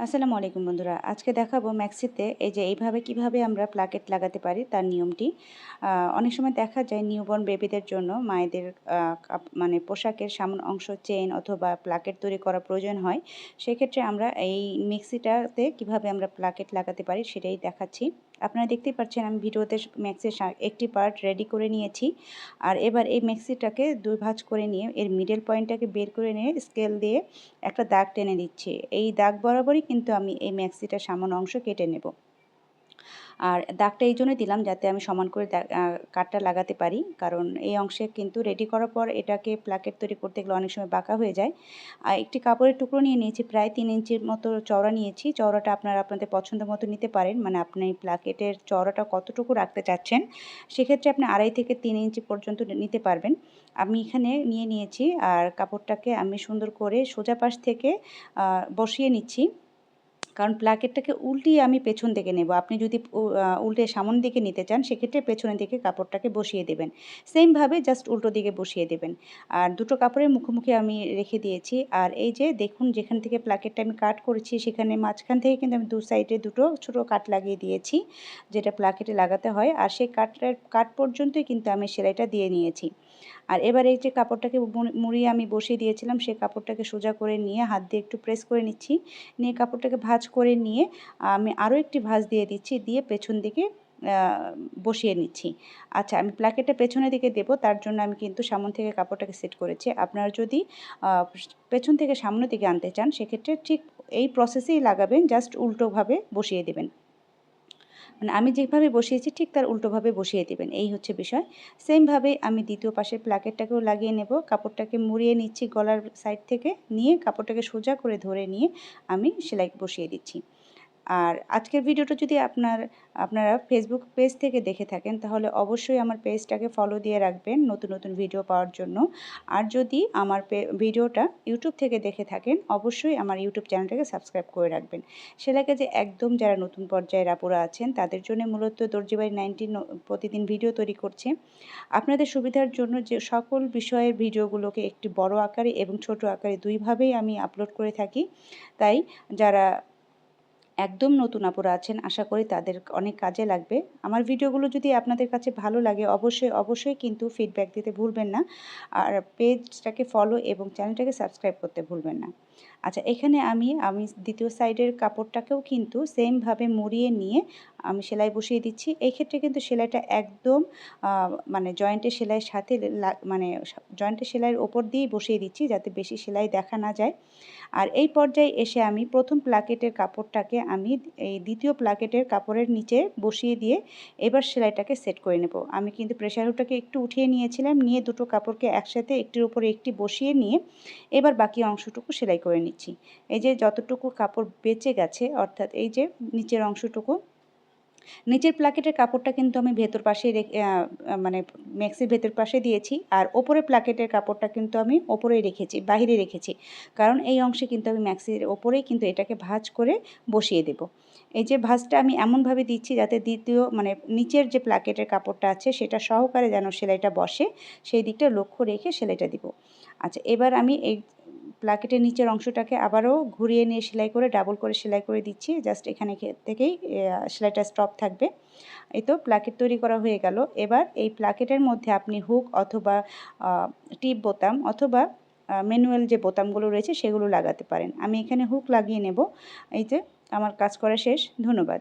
আসসালামু আলাইকুম বন্ধুরা, আজকে দেখাবো ম্যাক্সিতে এই যে এইভাবে কিভাবে আমরা প্লাকেট লাগাতে পারি তার নিয়মটি। অনেক সময় দেখা যায় নিউবর্ন বেবিদের জন্য মায়েদের মানে পোশাকের সামন অংশ চেইন অথবা প্লাকেট তৈরি করা প্রয়োজন হয়। সেক্ষেত্রে আমরা এই মিক্সিটাতে কিভাবে আমরা প্লাকেট লাগাতে পারি সেটাই দেখাচ্ছি। আপনারা দেখতেই পাচ্ছেন আমি ভিডিওতে ম্যাক্সির একটি পার্ট রেডি করে নিয়েছি। আর এবার এই মিক্সিটাকে দুই ভাঁজ করে নিয়ে এর মিডল পয়েন্টটাকে বের করে নিয়ে স্কেল দিয়ে একটা দাগ টেনে দিচ্ছি। এই দাগ বরাবরই কিন্তু আমি এই ম্যাক্সিটার সামনের অংশ কেটে নেব। আর দাগটা এই জন্যই দিলাম যাতে আমি সমান করে কাটটা লাগাতে পারি, কারণ এই অংশে কিন্তু রেডি করার পর এটাকে প্লাকেট তৈরি করতে গেলে অনেক সময় বাঁকা হয়ে যায়। আর একটি কাপড়ের টুকরো নিয়ে নিয়েছি, প্রায় 3 ইঞ্চির মতো চওড়া নিয়েছি। চওড়াটা আপনারা আপনাদের পছন্দ মতো নিতে পারেন, মানে আপনি প্লাকেটের চওড়াটা কতটুকু রাখতে চাচ্ছেন সেক্ষেত্রে আপনি 2.5 থেকে 3 ইঞ্চি পর্যন্ত নিতে পারবেন। আমি এখানে নিয়ে নিয়েছি আর কাপড়টাকে আমি সুন্দর করে সোজা পাশ থেকে বসিয়ে নিচ্ছি, কারণ প্লাকেটটাকে উল্টিয়ে আমি পেছন দিকে নেব। আপনি যদি উল্টে সামনের দিকে নিতে চান সেক্ষেত্রে পেছনের দিকে কাপড়টাকে বসিয়ে দেবেন। সেমভাবে জাস্ট উল্টো দিকে বসিয়ে দেবেন। আর দুটো কাপড়ের মুখোমুখি আমি রেখে দিয়েছি। আর এই যে দেখুন যেখান থেকে প্লাকেটটা আমি কাট করেছি সেখানে মাঝখান থেকে কিন্তু আমি দু সাইডে দুটো ছোটো কাট লাগিয়ে দিয়েছি, যেটা প্লাকেটে লাগাতে হয়। আর সেই কাট পর্যন্তই কিন্তু আমি সেলাইটা দিয়ে নিয়েছি। আর এবার এই যে কাপড়টাকে মুড়িয়ে আমি বসিয়ে দিয়েছিলাম সেই কাপড়টাকে সোজা করে নিয়ে হাত দিয়ে একটু প্রেস করে নিচ্ছি। নিয়ে কাপড়টাকে ভাঁজ করে নিয়ে আমি আরও একটি ভাঁজ দিয়ে দিচ্ছি, দিয়ে পেছন দিকে বসিয়ে নিচ্ছি। আচ্ছা, আমি প্লাকেটটা পেছনের দিকে দেব, তার জন্য আমি কিন্তু সামন থেকে কাপড়টাকে সেট করেছি। আপনারা যদি পেছন থেকে সামনের দিকে আনতে চান সেক্ষেত্রে ঠিক এই প্রসেসেই লাগাবেন, জাস্ট উল্টোভাবে বসিয়ে দেবেন। মানে আমি যেভাবে বসিয়েছি ঠিক তার উল্টোভাবে বসিয়ে দেবেন, এই হচ্ছে বিষয়। সেমভাবে আমি দ্বিতীয় পাশের প্লাকেটটাকেও লাগিয়ে নেব। কাপড়টাকে মুড়িয়ে নিচ্ছি গলার সাইড থেকে, নিয়ে কাপড়টাকে সোজা করে ধরে নিয়ে আমি সেলাই বসিয়ে দিচ্ছি। আর আজকের ভিডিওটা যদি আপনারা ফেসবুক পেজ থেকে দেখে থাকেন তাহলে অবশ্যই আমার পেজটাকে ফলো দিয়ে রাখবেন নতুন নতুন ভিডিও পাওয়ার জন্য। আর যদি আমার ভিডিওটা ইউটিউব থেকে দেখে থাকেন অবশ্যই আমার ইউটিউব চ্যানেলটাকে সাবস্ক্রাইব করে রাখবেন। সেলাই কাজে একদম যারা নতুন পর্যায়ের আপুরা আছেন তাদের জন্য মূলত দর্জিবাড়ি 19 প্রতিদিন ভিডিও তৈরি করছে। আপনাদের সুবিধার জন্য যে সকল বিষয়ের ভিডিওগুলোকে একটি বড় আকারে এবং ছোট আকারে দুইভাবেই আমি আপলোড করে থাকি। তাই যারা একদম নতুন আপুরা আছেন আশা করি তাদের অনেক কাজে লাগবে। আমার ভিডিওগুলো যদি আপনাদের কাছে ভালো লাগে অবশ্যই কিন্তু ফিডব্যাক দিতে ভুলবেন না। আর পেজটাকে ফলো এবং চ্যানেলটাকে সাবস্ক্রাইব করতে ভুলবেন না। আচ্ছা, এখানে আমি দ্বিতীয় সাইডের কাপড়টাকেও কিন্তু সেমভাবে মুড়িয়ে নিয়ে আমি সেলাই বসিয়ে দিচ্ছি। এই ক্ষেত্রে কিন্তু সেলাইটা একদম মানে জয়েন্টের সেলাইয়ের সাথে মানে জয়েন্টের সেলাইয়ের ওপর দিয়েই বসিয়ে দিচ্ছি যাতে বেশি সেলাই দেখা না যায়। আর এই পর্যায়ে এসে আমি প্রথম প্লাকেটের কাপড়টাকে আমি এই দ্বিতীয় প্লাকেটের কাপড়ের নিচে বসিয়ে দিয়ে এবার সেলাইটাকে সেট করে নেব। আমি কিন্তু প্রেসার হুকটাকে একটু উঠিয়ে নিয়েছিলাম, নিয়ে দুটো কাপড়কে একসাথে একটির উপরে একটি বসিয়ে নিয়ে এবার বাকি অংশটুকু সেলাই করে নিচ্ছি। এই যে যতটুকু কাপড় বেঁচে গেছে অর্থাৎ এই যে নিচের অংশটুকু, নিচের প্লাকেটের কাপড়টা কিন্তু আমি ভেতর পাশে মানে ম্যাক্সির ভেতর পাশে দিয়েছি, আর ওপরের প্লাকেটের কাপড়টা কিন্তু আমি ওপরেই রেখেছি, বাহিরে রেখেছি, কারণ এই অংশে কিন্তু আমি ম্যাক্সির ওপরেই কিন্তু এটাকে ভাঁজ করে বসিয়ে দেব। এই যে ভাঁজটা আমি এমনভাবে দিচ্ছি যাতে দ্বিতীয় মানে নিচের যে প্লাকেটের কাপড়টা আছে সেটা সহকারে যেন সেলাইটা বসে, সেই দিকটা লক্ষ্য রেখে সেলাইটা দিব। আচ্ছা, এবার আমি এই প্লাকেটের নিচের অংশটাকে আবারও ঘুরিয়ে নিয়ে সেলাই করে ডাবল করে সেলাই করে দিচ্ছি, জাস্ট এখানে থেকেই সেলাইটা স্টপ থাকবে। এই তো প্লাকেট তৈরি করা হয়ে গেল। এবার এই প্লাকেটের মধ্যে আপনি হুক অথবা টিপ বোতাম অথবা ম্যানুয়াল যে বোতামগুলো রয়েছে সেগুলো লাগাতে পারেন। আমি এখানে হুক লাগিয়ে নেব। এই যে আমার কাজ করা শেষ। ধন্যবাদ।